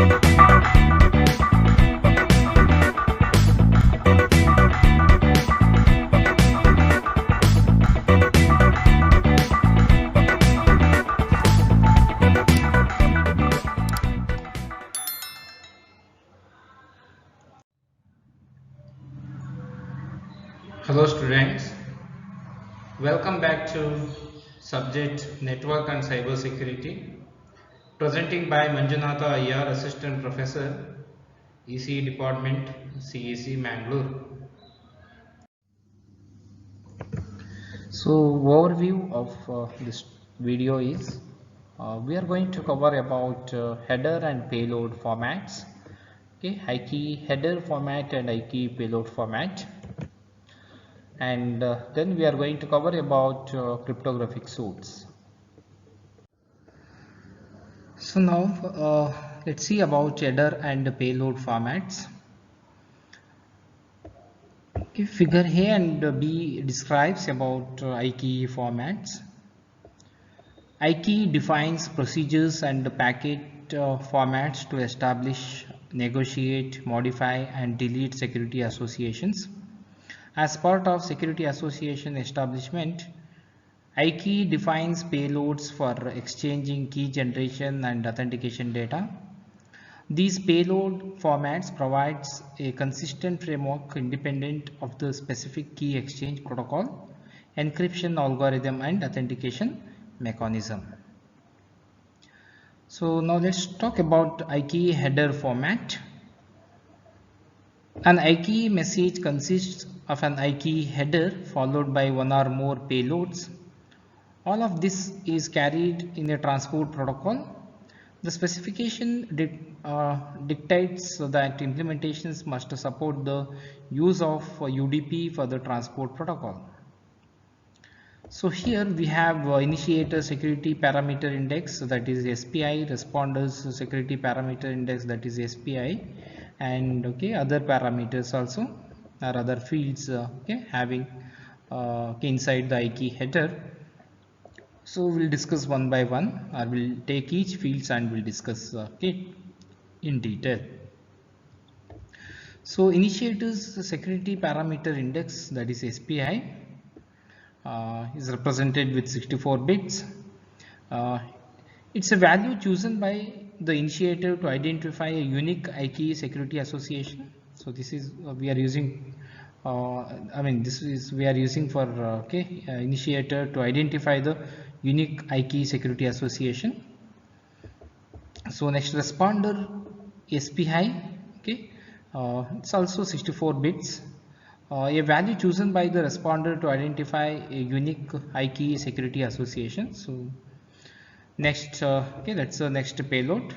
Hello students, welcome back to subject Network and Cyber Security, presenting by Manjunatha Iyer, Assistant Professor, ECE Department, CEC Mangalore. So overview of this video is we are going to cover about header and payload formats, okay, IKE header format and IKE payload format, and then we are going to cover about cryptographic suits. So now let's see about header and payload formats. Okay, figure A and B describes about IKE formats. IKE defines procedures and packet formats to establish, negotiate, modify and delete security associations. As part of security association establishment, IKE defines payloads for exchanging key generation and authentication data. These payload formats provides a consistent framework independent of the specific key exchange protocol, encryption algorithm and authentication mechanism. So now let's talk about IKE header format. An IKE message consists of an IKE header followed by one or more payloads. All of this is carried in a transport protocol. The specification dictates that implementations must support the use of UDP for the transport protocol. So here we have initiator security parameter index, that is SPI, responders security parameter index, that is SPI, and okay, other parameters also or other fields okay, having inside the IKE header. So we'll discuss one by one, or we'll take each fields and we'll discuss it in detail. So initiators security parameter index, that is SPI, is represented with 64 bits. It's a value chosen by the initiator to identify a unique IKE security association. So this is we are using this is we are using for initiator to identify the unique IKE security association. So next, responder SPI, okay, it's also 64 bits. A value chosen by the responder to identify a unique IKE security association. So next, okay, that's the next payload.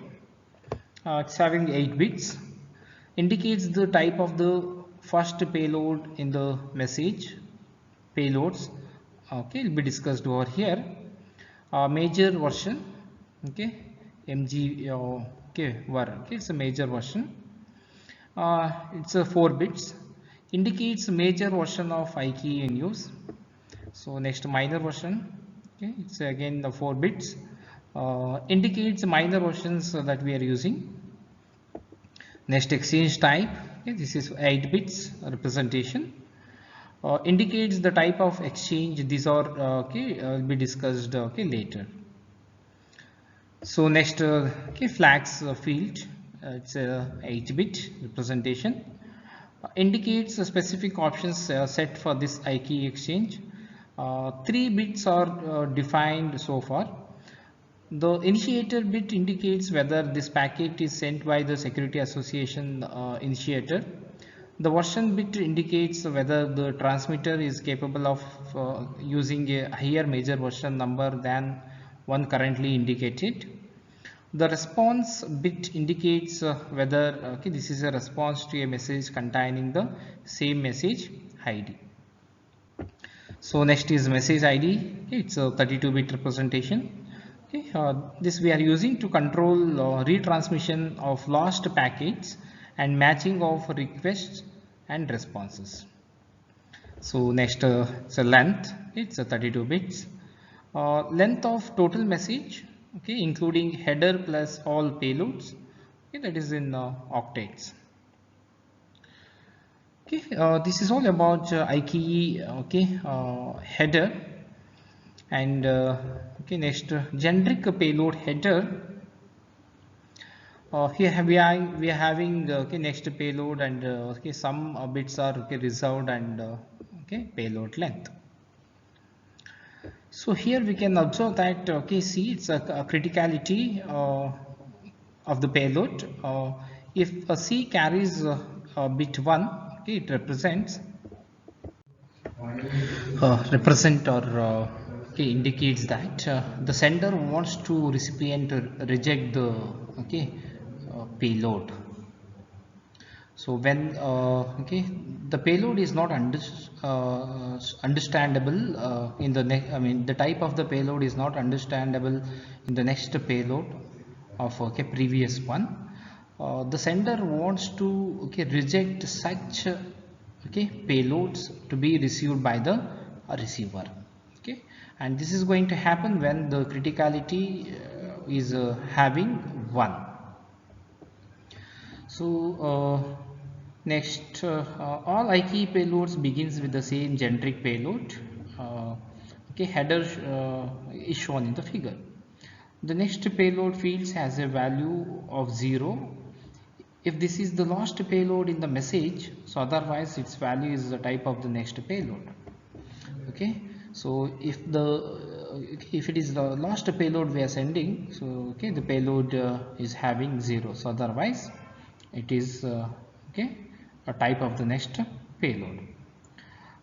It's having 8 bits, indicates the type of the first payload in the message. Payloads, okay, will be discussed over here. Major version, okay, MG, okay, it's a major version. It's a 4 bits, indicates major version of IKE in use. So next, minor version, okay, it's again the 4 bits, indicates minor versions that we are using. Next, exchange type, okay, this is 8 bits representation, indicates the type of exchange. These are will be discussed later. So next, okay, flags field, it's a 8-bit representation, indicates the specific options set for this IKE exchange. 3 bits are defined so far. The initiator bit indicates whether this packet is sent by the security association initiator. The version bit indicates whether the transmitter is capable of using a higher major version number than one currently indicated. The response bit indicates whether this is a response to a message containing the same message ID. So next is message ID, okay, it's a 32-bit representation. Okay, this we are using to control retransmission of lost packets and matching of requests and responses. So next, it's a length, it's a 32 bits. Length of total message, okay, including header plus all payloads, Okay, that is in octets. Okay, this is all about IKE, okay, header. And okay, next generic payload header. Here we are having okay, next payload, and okay, some bits are okay, reserved, and okay, payload length. So here we can observe that okay, see, it's a criticality of the payload. If a C carries bit 1, okay, it represents represent or okay, indicates that the sender wants to recipient reject the okay, payload. So when okay, the payload is not understandable in the next, I mean the type of the payload is not understandable in the next payload of okay, previous one, the sender wants to okay, reject such okay, payloads to be received by the receiver. Okay, and this is going to happen when the criticality is having 1. So next, all IKE payloads begins with the same generic payload. Okay, header is shown in the figure. The next payload fields has a value of 0 if this is the last payload in the message, so otherwise its value is the type of the next payload. Okay, so if it is the last payload we are sending, so okay, the payload is having 0, so otherwise it is okay, a type of the next payload.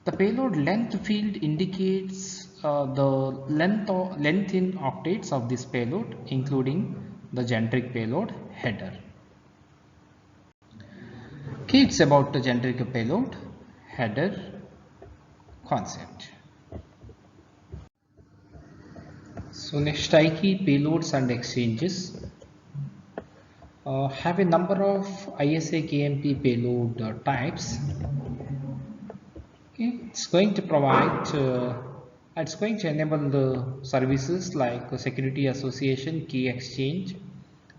The payload length field indicates the length in octets of this payload, including the generic payload header. Okay, it's about the generic payload header concept. So next, IKE payloads and exchanges have a number of ISA KMP payload types. Okay, it's going to provide it's going to enable the services like security association, key exchange,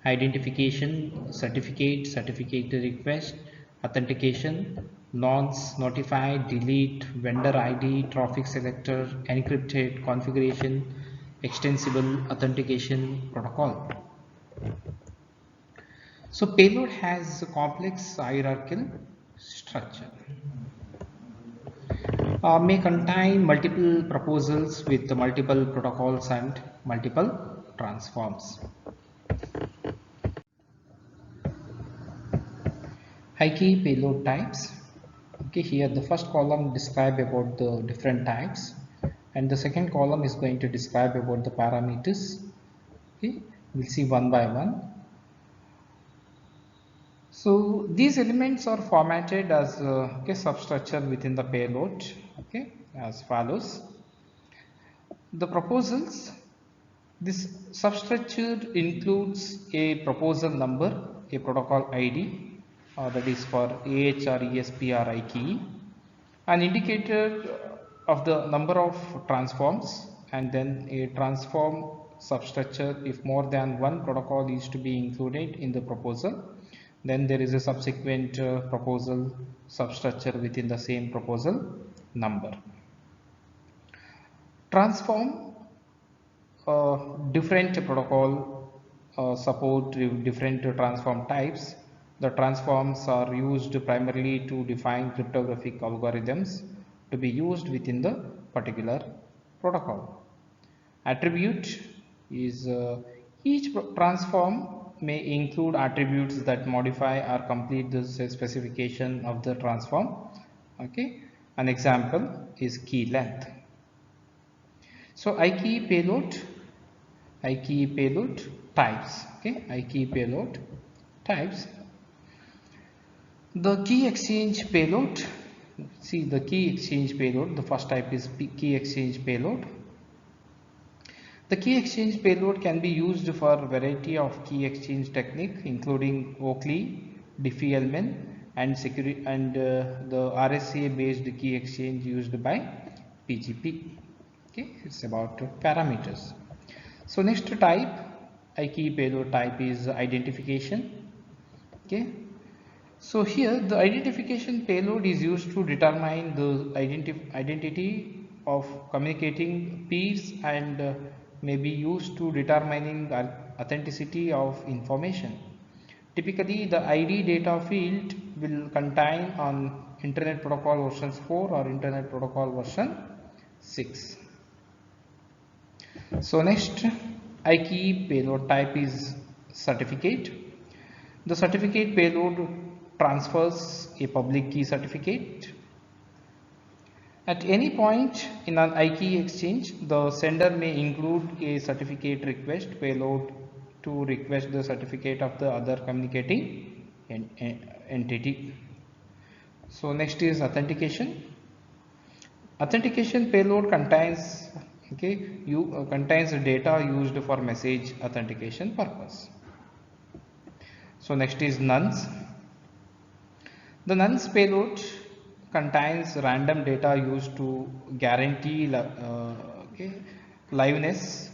identification, certificate request, authentication, nonce, notify, delete, vendor ID, traffic selector, encrypted configuration, extensible authentication protocol. So payload has a complex hierarchical structure. May contain multiple proposals with multiple protocols and multiple transforms. IKE payload types. Okay, here the first column describe about the different types, and the second column is going to describe about the parameters. Okay, we'll see one by one. So these elements are formatted as okay, substructure within the payload. Okay, as follows. The proposals. This substructure includes a proposal number, a protocol ID, that is for AH or ESP or IKE, an indicator of the number of transforms, and then a transform substructure if more than one protocol is to be included in the proposal. Then there is a subsequent proposal substructure within the same proposal number. Transform different protocol support different transform types. The transforms are used primarily to define cryptographic algorithms to be used within the particular protocol. Attribute is each transform may include attributes that modify or complete the specification of the transform. Okay, an example is key length. So IKE payload types. Okay, IKE payload types. The key exchange payload. See the key exchange payload. The first type is key exchange payload. The key exchange payload can be used for a variety of key exchange technique, including Oakley, Diffie-Hellman, and security and the RSA based key exchange used by PGP. Okay, it's about parameters. So next type IKE payload type is identification. Okay, so here the identification payload is used to determine the identity of communicating peers and may be used to determining authenticity of information. Typically, the ID data field will contain on Internet Protocol version 4 or Internet Protocol version 6. So next, IKE payload type is certificate. The certificate payload transfers a public key certificate. At any point in an IKE exchange, the sender may include a certificate request payload to request the certificate of the other communicating entity. So next is authentication. Authentication payload contains contains data used for message authentication purpose. So next is nonce. The nonce payload contains random data used to guarantee liveness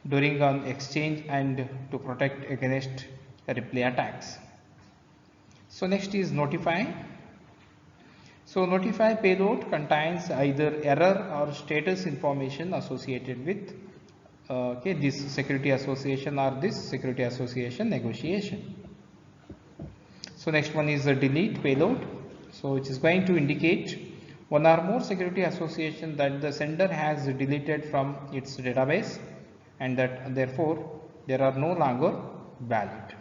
during an exchange and to protect against replay attacks. So next is notify. So notify payload contains either error or status information associated with this security association or this security association negotiation. So next one is the delete payload. So it is going to indicate one or more security association that the sender has deleted from its database and that therefore they are no longer valid.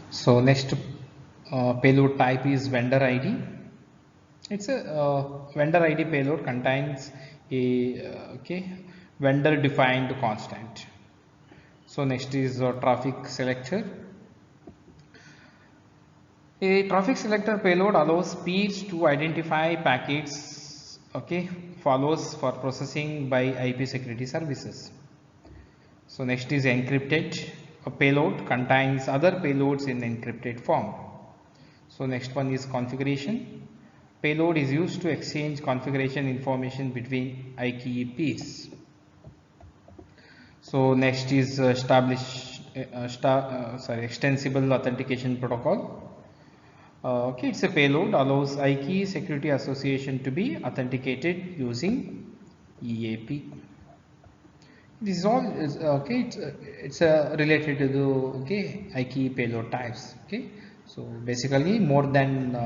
So next payload type is vendor ID. It's a vendor ID payload contains a vendor defined constant. So next is traffic selector. A traffic selector payload allows peers to identify packets follows for processing by IP security services. So next is encrypted. A payload contains other payloads in encrypted form. So next one is configuration. Payload is used to exchange configuration information between IKE peers. So next is extensible authentication protocol. It's a payload allows IKE security association to be authenticated using EAP. This is all it's related to the IKE payload types. So basically more than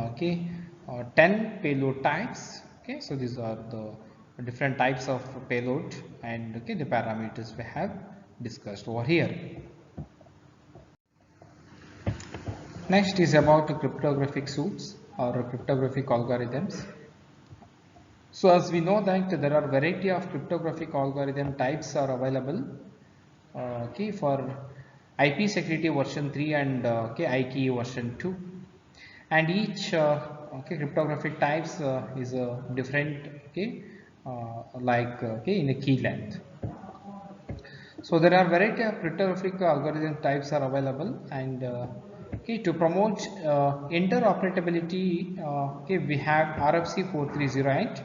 10 payload types. So these are the different types of payload and the parameters we have discussed over here. Next is about cryptographic suites or cryptographic algorithms. So as we know that there are variety of cryptographic algorithm types are available for IP security version 3 and IKE version 2, and each cryptographic types is different in a key length. So there are variety of cryptographic algorithm types are available, and to promote interoperability we have RFC 4308.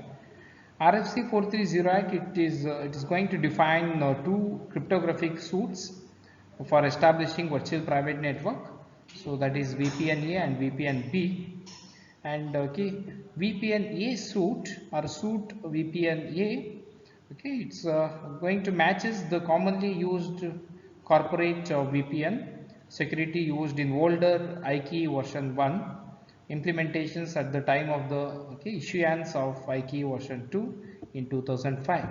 RFC 4308 it is going to define two cryptographic suites for establishing virtual private network. So that is VPN-A and VPN-B, and VPN-A suite or suite VPN-A it's going to matches the commonly used corporate VPN security used in older IKE version 1 implementations at the time of the issuance of IKE version 2 in 2005,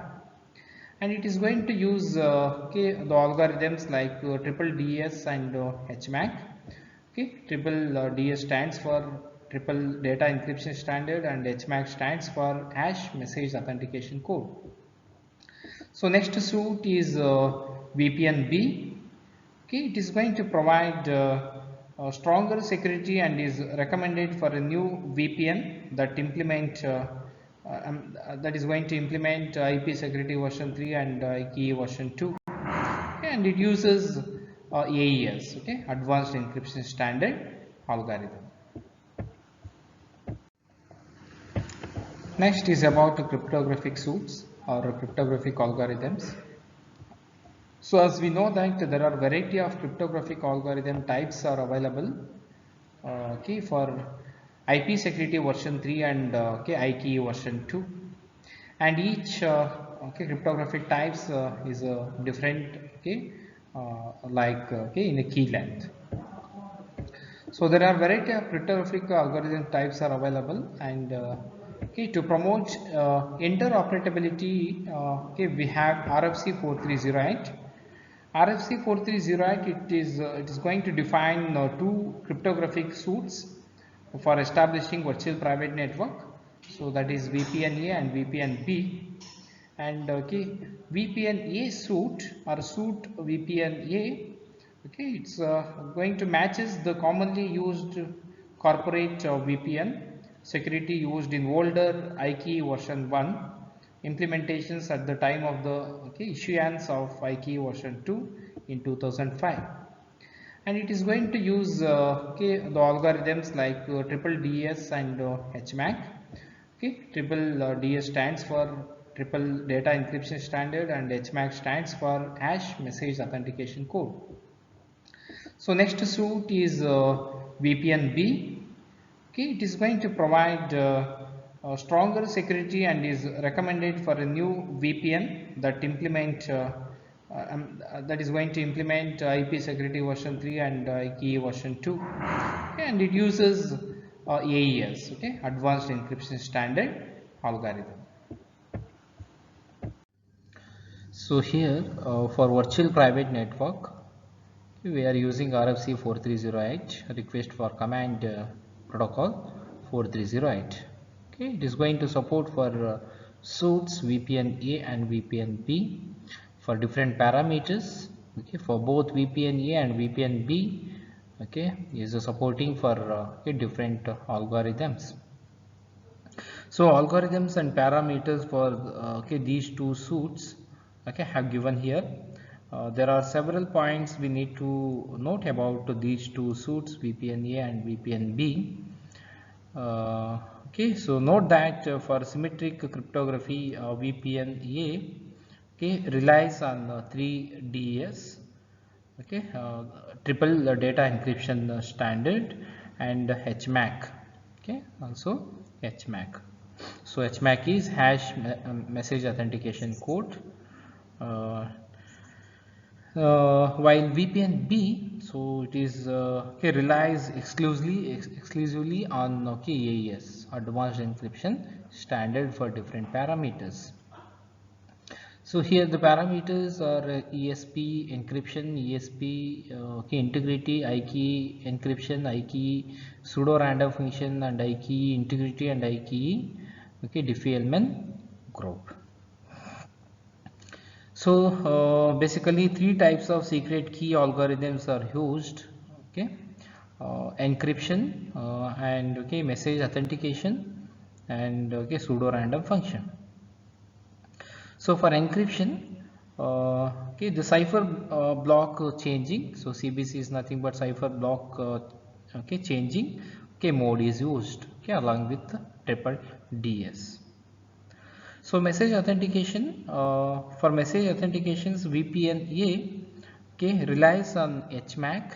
and it is going to use the algorithms like triple DS and HMAC. Triple DS stands for triple data encryption standard and HMAC stands for hash message authentication code. So next suite is VPN-B. It is going to provide stronger security and is recommended for a new VPN that that is going to implement IP security version 3 and IKE version 2, and it uses AES, advanced encryption standard algorithm. Next is about cryptographic suites or cryptographic algorithms. So as we know that there are variety of cryptographic algorithm types are available okay, for IP security version 3 and okay, IKE version 2, and each okay, cryptographic types is different okay, like okay, in a key length. So there are variety of cryptographic algorithm types are available, and okay, to promote interoperability, okay, we have RFC 4308. RFC 4308, it is going to define two cryptographic suites for establishing virtual private network. So that is VPN-A and VPN-B. And okay, VPN-A suite or suite VPN-A, okay, it's going to matches the commonly used corporate VPN security used in older IKE version 1 implementations at the time of the okay, issuance of IKE version 2 in 2005, and it is going to use okay, the algorithms like triple DS and HMAC. Okay, triple DS stands for triple data encryption standard, and HMAC stands for hash message authentication code. So next suite is VPN-B. Okay, it is going to provide stronger security and is recommended for a new VPN that implement that is going to implement IP security version 3 and IKE version 2, okay, and it uses AES, okay, advanced encryption standard algorithm. So here for virtual private network, we are using RFC 4308 request for command protocol 4308. Okay, it is going to support for suites VPN-A and VPN-B for different parameters. Okay, for both VPN-A and VPN-B, okay, is supporting for okay, different algorithms. So algorithms and parameters for okay, these two suites, okay, have given here. There are several points we need to note about these two suites, VPN-A and VPN-B. Okay, so note that for symmetric cryptography, VPN-A okay, relies on 3 DES, okay, triple data encryption standard, and HMAC, okay, also HMAC. So HMAC is hash message authentication code, uh, while VPN-B, so it is okay, relies exclusively on okay, AES, advanced encryption standard for different parameters. So here the parameters are ESP encryption, ESP okay, integrity, IKE encryption, IKE pseudo random function, and IKE integrity, and IKE okay, Diffie-Hellman group. So basically three types of secret key algorithms are used, okay, encryption and okay, message authentication, and okay, pseudo random function. So for encryption, okay, the cipher block changing, so CBC is nothing but cipher block okay, changing okay, mode is used, okay, along with the triple DS. So message authentication, for message authentications, VPN-A okay, relies on HMAC,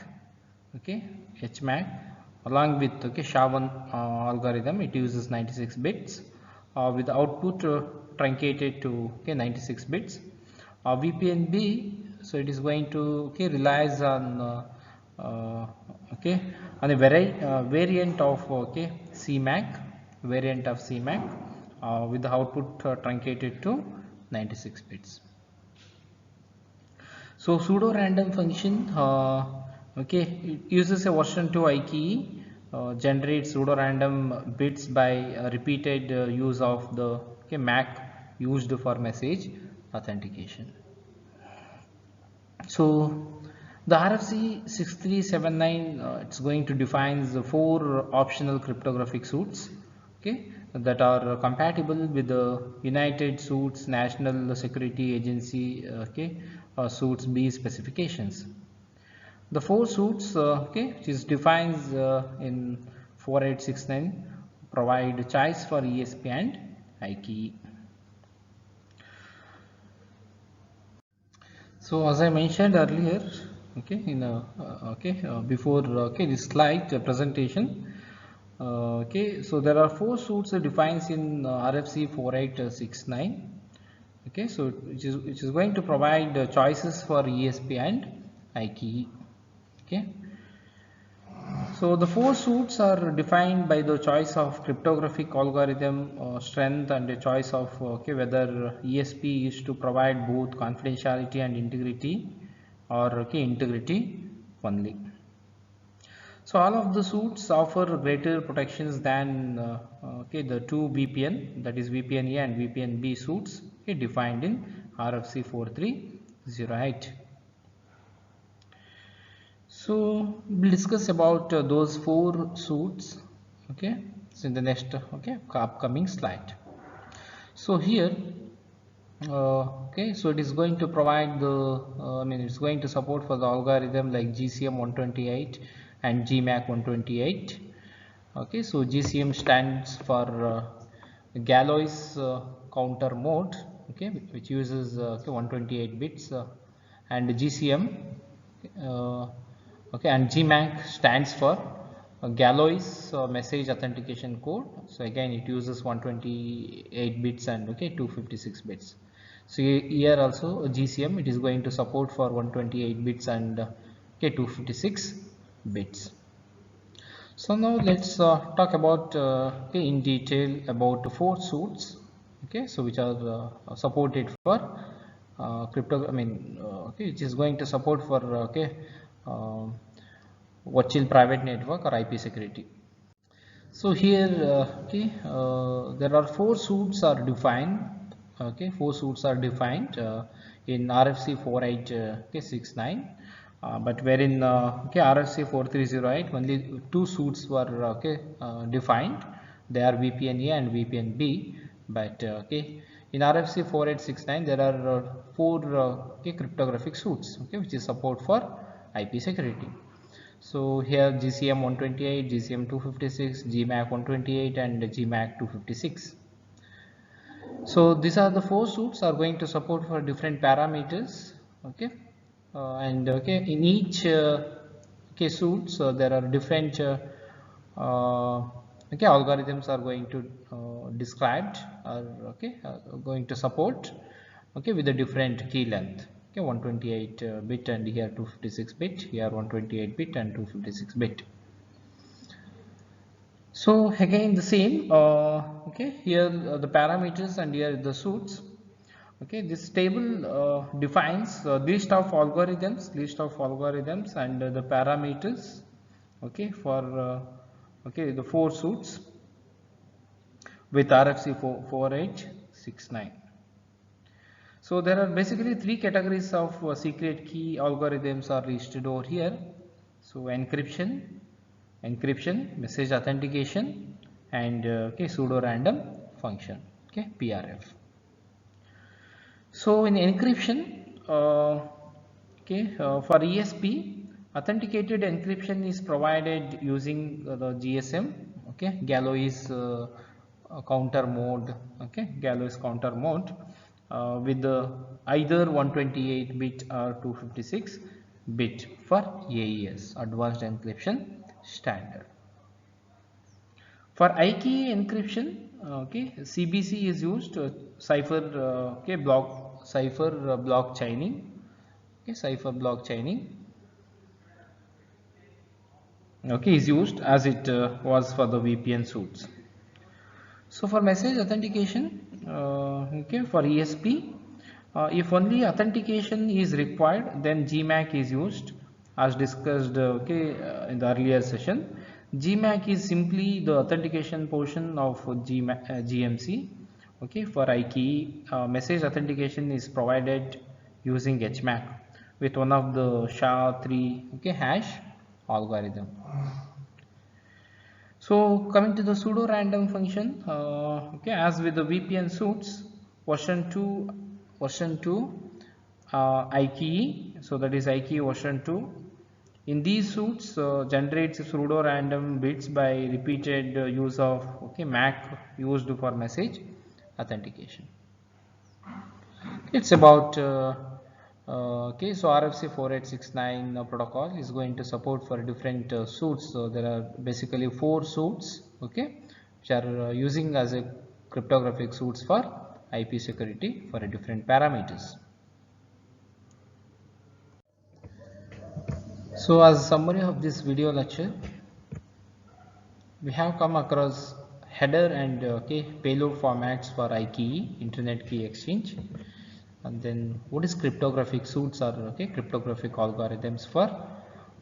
okay, HMAC along with okay, SHA-1 algorithm. It uses 96 bits with output truncated to okay, 96 bits. VPN-B, so it is going to okay, relies on okay, on a variant of okay, CMAC, variant of CMAC with the output truncated to 96 bits. So pseudo random function, okay, it uses a version 2 IKE, generates pseudo random bits by repeated use of the okay, MAC used for message authentication. So the RFC 6379 it's going to define the 4 optional cryptographic suites, okay, that are compatible with the United Suites National Security Agency okay, suites B specifications. The 4 suites okay, which is defines in 4869 provide choice for ESP and IKE. So as I mentioned earlier, okay, in before this slide presentation, okay, so there are four suits defined in RFC 4869. Okay, so which is going to provide choices for ESP and IKE. Okay, so the four suits are defined by the choice of cryptographic algorithm strength and the choice of whether ESP is to provide both confidentiality and integrity, or integrity only. So all of the suits offer greater protections than the two VPN, that is VPN A and VPN B suits defined in RFC 4308. So we'll discuss about those four suits, okay, so in the next upcoming slide. So here so it is going to provide the it's going to support for the algorithm like GCM 128 and GMAC 128. Okay, so GCM stands for Galois counter mode, okay, which uses 128 bits, and GCM and GMAC stands for Galois message authentication code. So again it uses 128 bits and 256 bits. So here also GCM, it is going to support for 128 bits and 256 bits. So now let's talk about in detail about the four suits, okay, so which are supported for crypto, which is going to support for uh, virtual private network or IP security. So here there are four suits are defined, okay, four suits are defined in RFC 4869, but wherein RFC 4308 only two suits were defined. They are VPN A and VPN B, but in RFC 4869 there are four cryptographic suits, okay, which is support for IP security. So here GCM 128, GCM 256, GMAC 128 and GMAC 256. So these are the four suits are going to support for different parameters, okay, and in each suits there are different algorithms are going to described, or going to support, okay, with a different key length. Okay, 128 bit and here 256 bit, here 128 bit and 256 bit. So again the same, here the parameters and here the suits. Okay, this table defines list of algorithms and the parameters, okay, for the four suits with RFC 4869. So there are basically three categories of secret key algorithms are listed over here. So encryption, message authentication, and pseudo random function, okay, PRF. So in encryption, for ESP, authenticated encryption is provided using the GSM, okay, Galois counter mode, okay, Galois counter mode with either 128 bit or 256 bit for AES, Advanced Encryption Standard. For IKE encryption, CBC is used, cipher block chaining, cipher block chaining, is used as it was for the VPN suits. So for message authentication, for ESP, if only authentication is required, then GMAC is used, as discussed in the earlier session. GMAC is simply the authentication portion of GMC. Okay, for IKE, message authentication is provided using HMAC with one of the SHA-3 hash algorithm. So coming to the pseudo random function, as with the VPN suits, version 2 IKE, so that is IKE version 2. In these suits generates pseudo random bits by repeated use of MAC used for message authentication. It's about Okay, so RFC 4869 protocol is going to support for different suits. So there are basically 4 suits, okay, which are using as a cryptographic suits for IP security for different parameters. So as a summary of this video lecture, we have come across header and payload formats for IKE, Internet Key Exchange, and then what is cryptographic suits or cryptographic algorithms for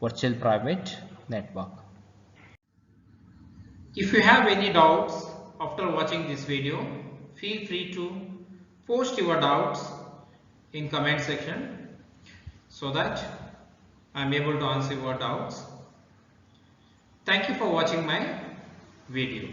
virtual private network. If you have any doubts after watching this video, feel free to post your doubts in comment section so that I am able to answer your doubts. Thank you for watching my video.